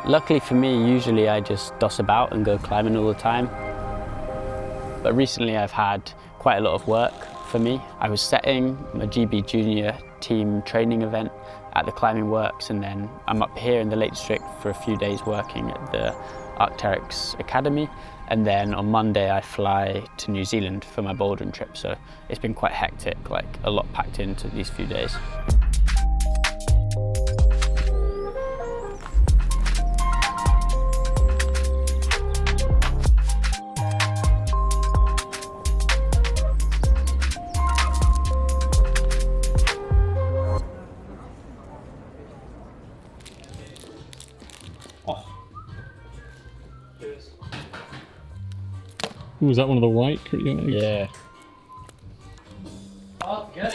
Luckily for me, usually I just doss about and go climbing all the time. But recently I've had quite a lot of work for me. I was setting a GB Junior team training event at the Climbing Works, and then I'm up here in the Lake District for a few days working at the Arc'teryx Academy, and then on Monday I fly to New Zealand for my bouldering trip, so it's been quite hectic, like a lot packed into these few days. Ooh, was that one of the white Creo eggs? Yeah. Oh, good.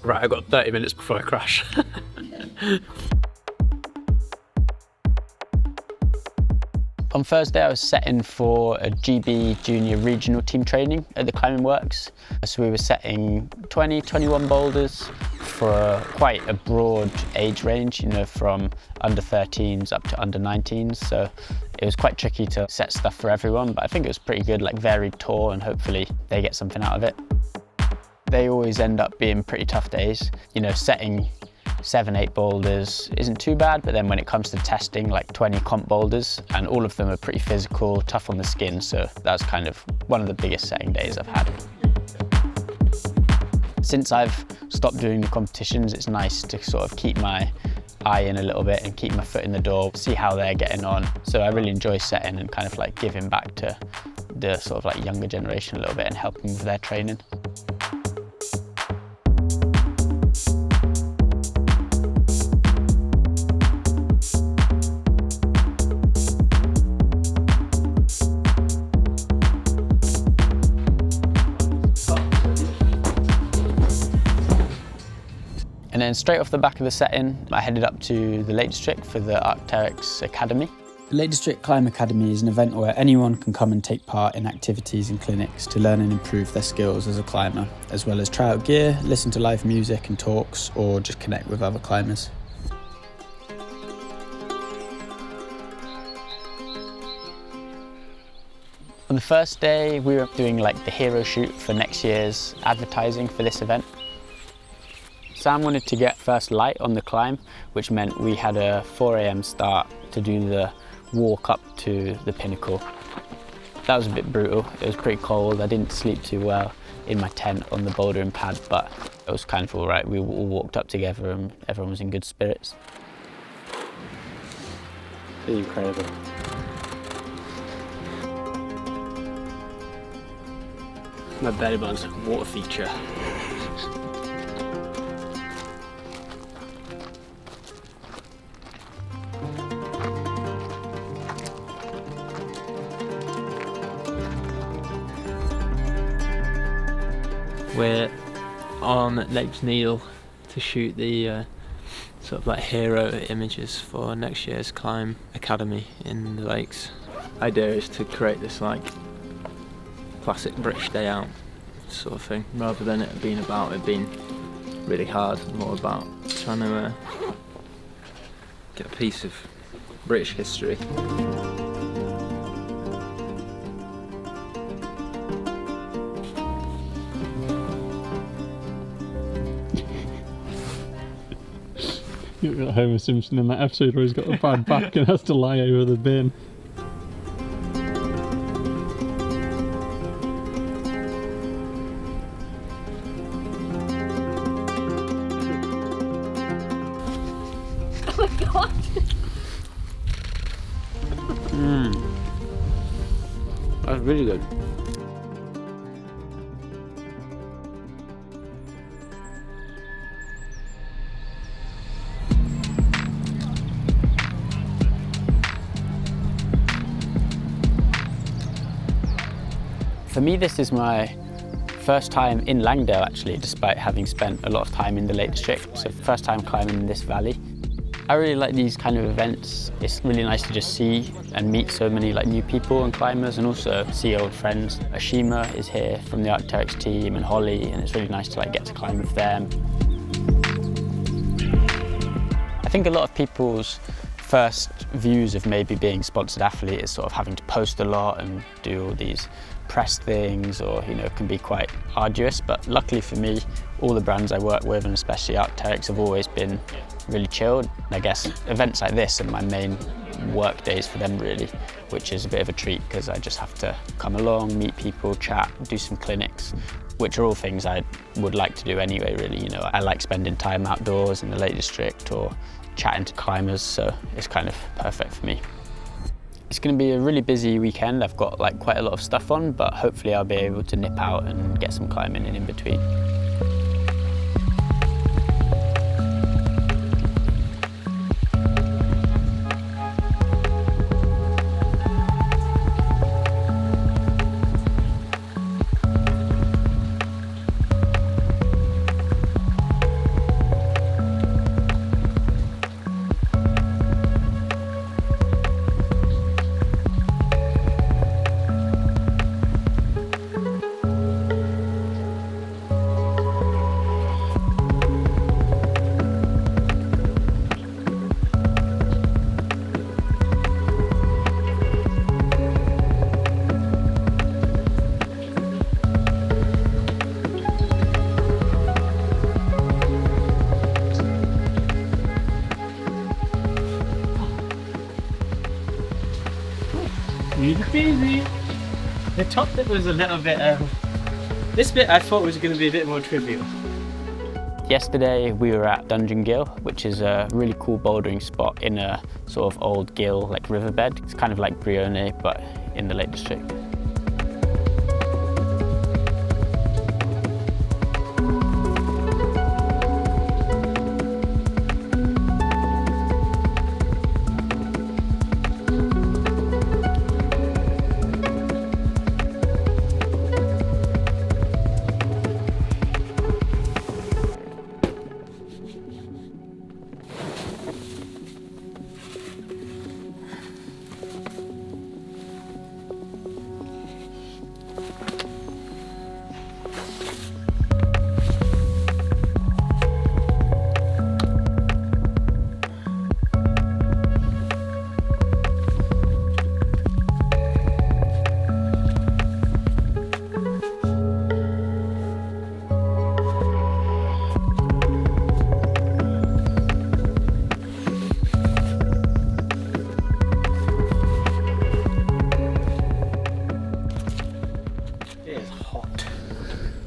Right, I've got 30 minutes before I crash. On Thursday I was setting for a GB Junior regional team training at the Climbing Works. So we were setting 20, 21 boulders for quite a broad age range, you know, from under 13s up to under 19s. So it was quite tricky to set stuff for everyone, but I think it was pretty good, like varied tour, and hopefully they get something out of it. They always end up being pretty tough days. You know, setting 7, 8 boulders isn't too bad, but then when it comes to testing like 20 comp boulders, and all of them are pretty physical, tough on the skin, so that's kind of one of the biggest setting days I've had. Since I've stopped doing the competitions, it's nice to sort of keep my eye in a little bit and keep my foot in the door, see how they're getting on. So I really enjoy setting and kind of like giving back to the sort of like younger generation a little bit and helping with their training. And then straight off the back of the setting, I headed up to the Lake District for the Arc'teryx Academy. The Lake District Climb Academy is an event where anyone can come and take part in activities and clinics to learn and improve their skills as a climber, as well as try out gear, listen to live music and talks, or just connect with other climbers. On the first day, we were doing like the hero shoot for next year's advertising for this event. Sam wanted to get first light on the climb, which meant we had a 4 AM start to do the walk up to the pinnacle. That was a bit brutal. It was pretty cold. I didn't sleep too well in my tent on the bouldering pad, but it was kind of all right. We all walked up together and everyone was in good spirits. Incredible. My belly button's a water feature. We're on Lake Toothill to shoot the sort of like hero images for next year's Climb Academy in the lakes. The idea is to create this like classic British day out sort of thing, rather than it being about it being really hard, more about trying to get a piece of British history. You've got Homer Simpson in that episode where he's got a bad back and has to lie over the bin. Oh my god! That's really good. For me, this is my first time in Langdale actually, despite having spent a lot of time in the Lake District. So first time climbing in this valley. I really like these kind of events. It's really nice to just see and meet so many like new people and climbers, and also see old friends. Ashima is here from the Arc'teryx team, and Holly, and it's really nice to like get to climb with them. think a lot of people's first views of maybe being sponsored athlete is sort of having to post a lot and do all these press things, or it can be quite arduous. But luckily for me, all the brands I work with, and especially Arc'teryx, have always been really chilled. I guess events like this are my main work days for them really, which is a bit of a treat because I just have to come along, meet people, chat, do some clinics, which are all things I would like to do anyway really. I like spending time outdoors in the Lake District or chatting to climbers, so it's kind of perfect for me. It's going to be a really busy weekend. I've got quite a lot of stuff on, but hopefully I'll be able to nip out and get some climbing in between. Easy peasy. The top bit was a little bit, this bit I thought was going to be a bit more trivial. Yesterday we were at Dungeon Gill, which is a really cool bouldering spot in a sort of old gill riverbed. It's kind of like Brione but in the Lake District.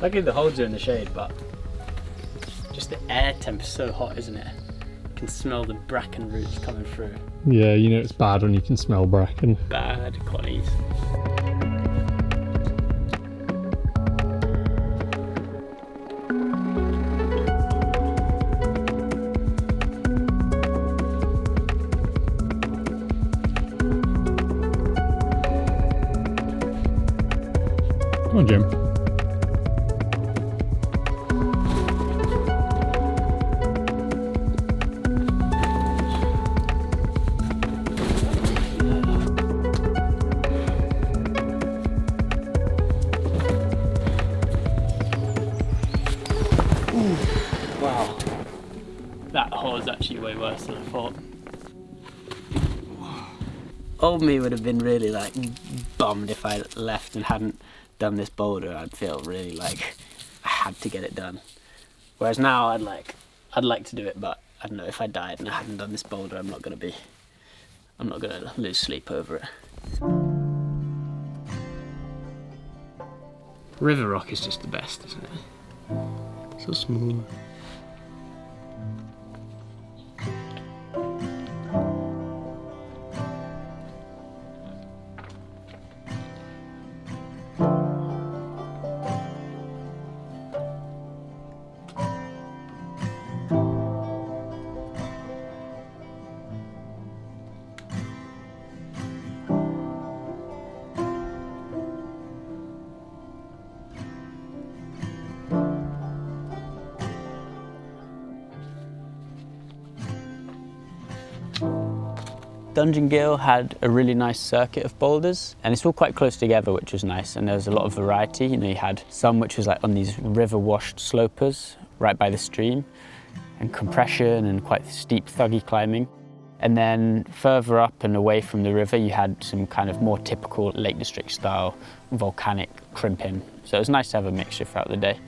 Luckily the holds are in the shade, but just the air temp is so hot, isn't it? You can smell the bracken roots coming through. Yeah, it's bad when you can smell bracken. Bad collies. Come on, Jim. Wow, that hole is actually way worse than I thought. Old me would have been really bummed if I left and hadn't done this boulder. I'd feel really I had to get it done. Whereas now I'd like to do it, but I don't know, if I died and I hadn't done this boulder, I'm not gonna lose sleep over it. River rock is just the best, isn't it? So smooth. Dungeon Gill had a really nice circuit of boulders, and it's all quite close together, which was nice, and there was a lot of variety. You had some which was on these river washed slopers right by the stream, and compression and quite steep thuggy climbing. And then further up and away from the river, you had some kind of more typical Lake District style volcanic crimping. So it was nice to have a mixture throughout the day.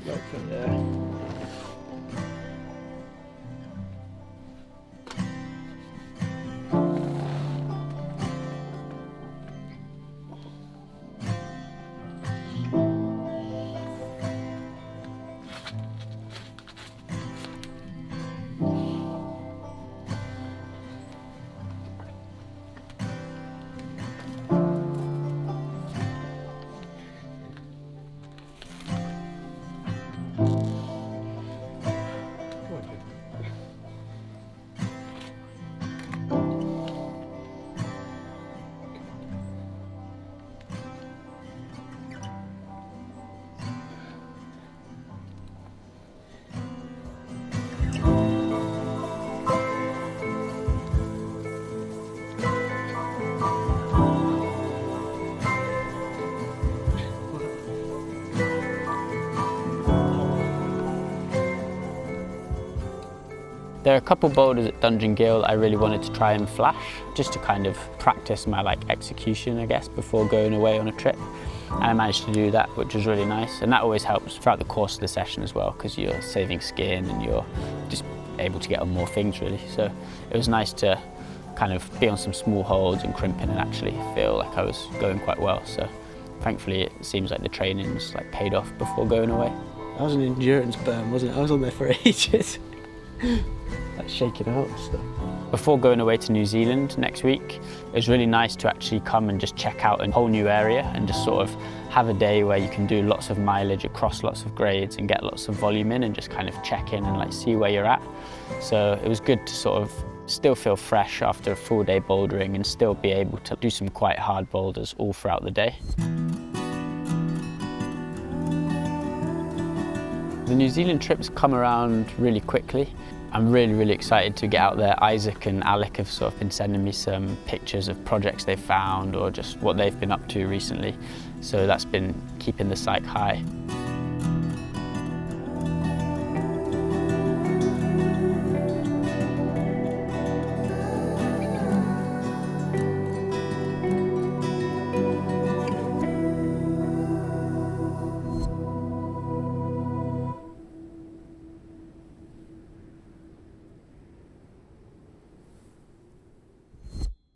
There are a couple boulders at Dungeon Gill I really wanted to try and flash, just to kind of practice my execution, I guess, before going away on a trip. And I managed to do that, which was really nice. And that always helps throughout the course of the session as well, because you're saving skin and you're just able to get on more things really. So it was nice to kind of be on some small holds and crimping and actually feel like I was going quite well. So thankfully it seems like the training's paid off before going away. That was an endurance burn, wasn't it? I was on there for ages. Shaking out and stuff. Before going away to New Zealand next week, it was really nice to actually come and just check out a whole new area and just sort of have a day where you can do lots of mileage across lots of grades and get lots of volume in and just kind of check in and see where you're at. So it was good to sort of still feel fresh after a full day bouldering and still be able to do some quite hard boulders all throughout the day. The New Zealand trips come around really quickly. I'm really excited to get out there. Isaac and Alec have sort of been sending me some pictures of projects they've found or just what they've been up to recently. So that's been keeping the psyche high.